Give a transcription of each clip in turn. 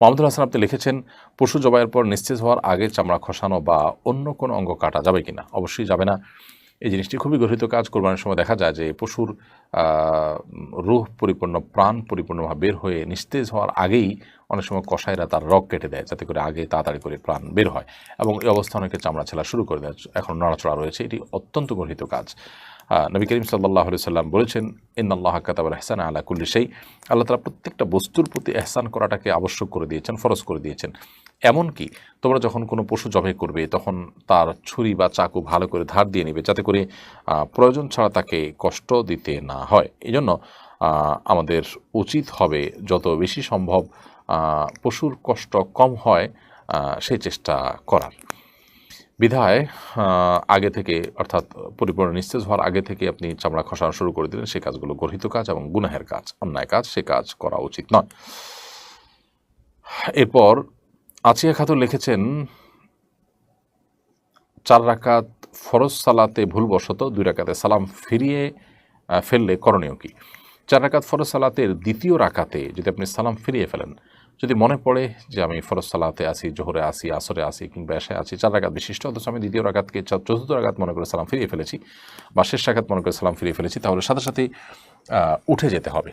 মাহমুদুল হাসান আপনি লিখেছেন, পশু জবাইয়ের পর নিস্তেজ হওয়ার আগে চামড়া খসানো বা অন্য কোনো অঙ্গ কাটা যাবে কিনা? অবশ্যই যাবে না। এই জিনিসটি খুবই গর্হিত কাজ। কোরবানির সময় দেখা যায় যে পশুর রূহ পরিপূর্ণ, প্রাণ পরিপূর্ণভাবে বের হয়ে নিস্তেজ হওয়ার আগেই অনেক সময় কসাইরা তার রগ কেটে দেয়, যাতে করে আগে তাড়াতাড়ি করে প্রাণ বের হয়, এবং এই অবস্থা অনেকে চামড়া ছেলা শুরু করে দেয়, এখন নড়াচড়া রয়েছে। এটি অত্যন্ত গর্হিত কাজ। নবী করিম সাল্লাল্লাহু আলাইহি সাল্লাম বলেছেন, ইন্নাল্লাহা কাতাবাল ইহসানা আলা কুল্লি শাই। আল্লাহ তাআলা প্রত্যেকটা বস্তুর প্রতি ইহসান করাটাকে আবশ্যক করে দিয়েছেন, ফরজ করে দিয়েছেন। এমনকি তোমরা যখন কোনো পশু জবাই করবে তখন তার ছুরি বা চাকু ভালো করে ধার দিয়ে নিবে, যাতে করে প্রয়োজন ছাড়া তাকে কষ্ট দিতে না হয়। এই জন্য আমাদের উচিত হবে যত বেশি সম্ভব পশুর কষ্ট কম হয় সেই চেষ্টা করার। বিধায় আগে থেকে, অর্থাৎ পরিপূর্ণ নিস্তেজ হওয়ার আগে থেকে আপনি চামড়া খসানো শুরু করে দিলেন, সে কাজগুলো গর্হিত কাজ এবং গুনাহের কাজ, অন্যায় কাজ, সে কাজ করা উচিত নয়। এরপর আচিয়া খাতুন লিখেছেন, 4 রাকাত ফরজ সালাতে ভুলবশত 2 রাকাতে সালাম ফিরিয়ে ফেললে করণীয় কি? 4 রাকাত ফরজ সালাতের দ্বিতীয় রাকাতে যদি আপনি সালাম ফিরিয়ে ফেলেন, যদি মনে পড়ে যে আমি ফরজ সালাতে আছি, জোহরে আছি, আসরে আছি, কিংবা এশায় আছি, 4 রাকাত বিশিষ্ট, অথচ আমি দ্বিতীয় রাকাতকে চতুর্থ রাকাত মনে করে সালাম ফিরিয়ে ফেলেছি, বা শেষ রাকাত মনে করে সালাম ফিরিয়ে ফেলেছি, তাহলে সাথে সাথেই উঠে যেতে হবে।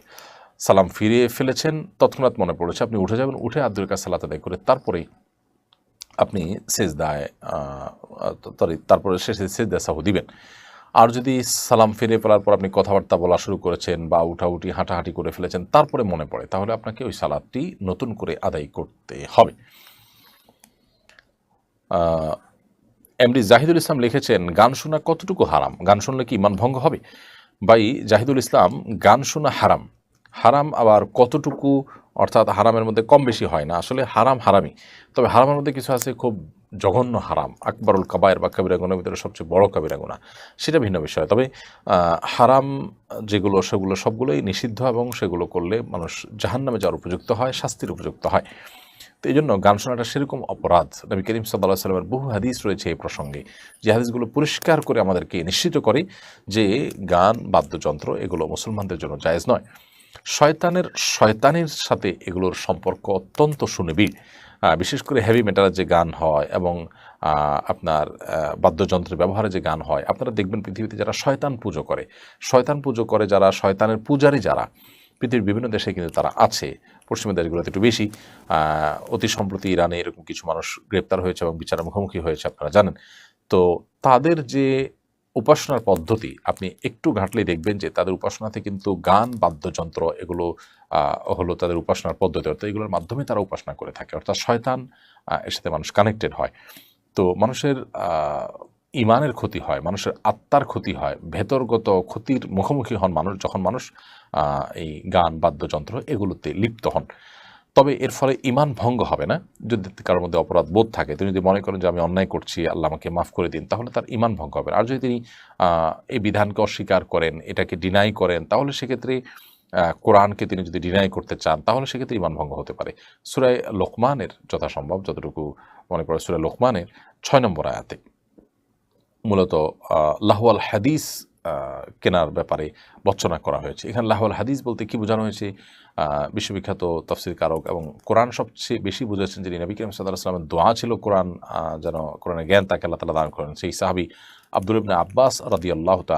সালাম ফিরিয়ে ফেলেছেন, তৎক্ষণাৎ মনে পড়েছে, আপনি উঠে যাবেন, উঠে আর 2 রাকাত সালাত আদায় করে তারপরেই আপনি সেজদায় তারপরে শেষে সেজদা সাহু দিবেন। আর যদি সালাম ফিরে ফেলার পর আপনি কথাবার্তা বলা শুরু করেছেন বা উঠাউঠি হাঁটাহাঁটি করে ফেলেছেন, তারপরে মনে পড়ে, তাহলে আপনাকে ওই সালাতটি নতুন করে আদায় করতে হবে। এমডি জাহিদুল ইসলাম লিখেছেন, গান শোনা কতটুকু হারাম? গান শুনলে কি ইমান ভঙ্গ হবে? ভাই জাহিদুল ইসলাম, গান শোনা হারাম। হারাম আবার কতটুকু, অর্থাৎ হারামের মধ্যে কম বেশি হয় না, আসলে হারাম হারামই। তবে হারামের মধ্যে কিছু আছে খুব জঘন্য হারাম, আকবরুল কাবায়ের বা কবিরা গুনার ভিতরে সবচেয়ে বড় কবিরা গুনাহ, সেটা ভিন্ন বিষয়। তবে হারাম যেগুলো, সেগুলো সবগুলোই নিষিদ্ধ, এবং সেগুলো করলে মানুষ জাহান্নামে যাওয়ার উপযুক্ত হয়, শাস্তির উপযুক্ত হয়। তো এই জন্য গান শোনাটা সেরকম অপরাধ। নবী করিম সাল্লাল্লাহু আলাইহি ওয়াসাল্লামের বহু হাদিস রয়েছে এই প্রসঙ্গে, যে হাদিসগুলো পরিষ্কার করে আমাদেরকে নিশ্চিত করে যে গান, বাদ্যযন্ত্র এগুলো মুসলমানদের জন্য জায়েজ নয়। শয়তানের সাথে এগুলোর সম্পর্ক অত্যন্ত সুনিবিড়। বিশেষ করে হেভি মেটালের যে গান হয় এবং আপনার বাদ্যযন্ত্রের ব্যবহারে যে গান হয়, আপনারা দেখবেন পৃথিবীতে যারা শয়তান পুজো করে, যারা শয়তানের পূজারী, যারা পৃথিবীর বিভিন্ন দেশে কিন্তু তারা আছে, পশ্চিমের দেশগুলোতে একটু বেশি। অতি সম্প্রতি ইরানে এরকম কিছু মানুষ গ্রেপ্তার হয়েছে এবং বিচারের মুখোমুখি হয়েছে, আপনারা জানেন। তো তাদের যে উপাসনার পদ্ধতি, আপনি একটু ঘাঁটলেই দেখবেন যে তাদের উপাসনাতে কিন্তু গান, বাদ্যযন্ত্র এগুলো হলো তাদের উপাসনার পদ্ধতি, অর্থাৎ এগুলোর মাধ্যমে তারা উপাসনা করে থাকে, অর্থাৎ শয়তান এর সাথে মানুষ কানেক্টেড হয়। তো মানুষের ইমানের ক্ষতি হয়, মানুষের আত্মার ক্ষতি হয়, ভেতরগত ক্ষতির মুখোমুখি হন মানুষ যখন মানুষ এই গান, বাদ্যযন্ত্র এগুলোতে লিপ্ত হন। তবে এর ফলে ইমান ভঙ্গ হবে না। যদি কারোর মধ্যে অপরাধ বোধ থাকে, তিনি যদি মনে করেন যে আমি অন্যায় করছি, আল্লাহ আমাকে মাফ করে দিন, তাহলে তার ইমান ভঙ্গ হবে না। আর যদি তিনি এই বিধানকে অস্বীকার করেন, এটাকে ডিনাই করেন, তাহলে সেক্ষেত্রে কোরআনকে তিনি যদি ডিনাই করতে চান, তাহলে সেক্ষেত্রে ইমান ভঙ্গ হতে পারে। সূরা লোকমানের যথাসম্ভব যতটুকু মনে পড়ে, সূরা লোকমানের 6 নম্বর আয়াতে মূলত লাহওয়াল হাদিস কেনার ব্যাপারে বর্ণনা করা হয়েছে। এখানে লাহওয়াল হাদিস বলতে কি বোঝানো হয়েছে? বিশ্ববিখ্যাত তাফসীর কারক এবং কোরআন সবচেয়ে বেশি বুঝেছেন যিনি, নবী করিম সাল্লাল্লাহু আলাইহি ওয়াসাল্লামের দোয়া ছিল কোরআন যেন কোরআনের জ্ঞান তাকে আল্লাহ তাআলা দান করেন, সেই সাহাবী আব্দুল্লাহ ইবনে আব্বাস রাদিয়াল্লাহু তাআলা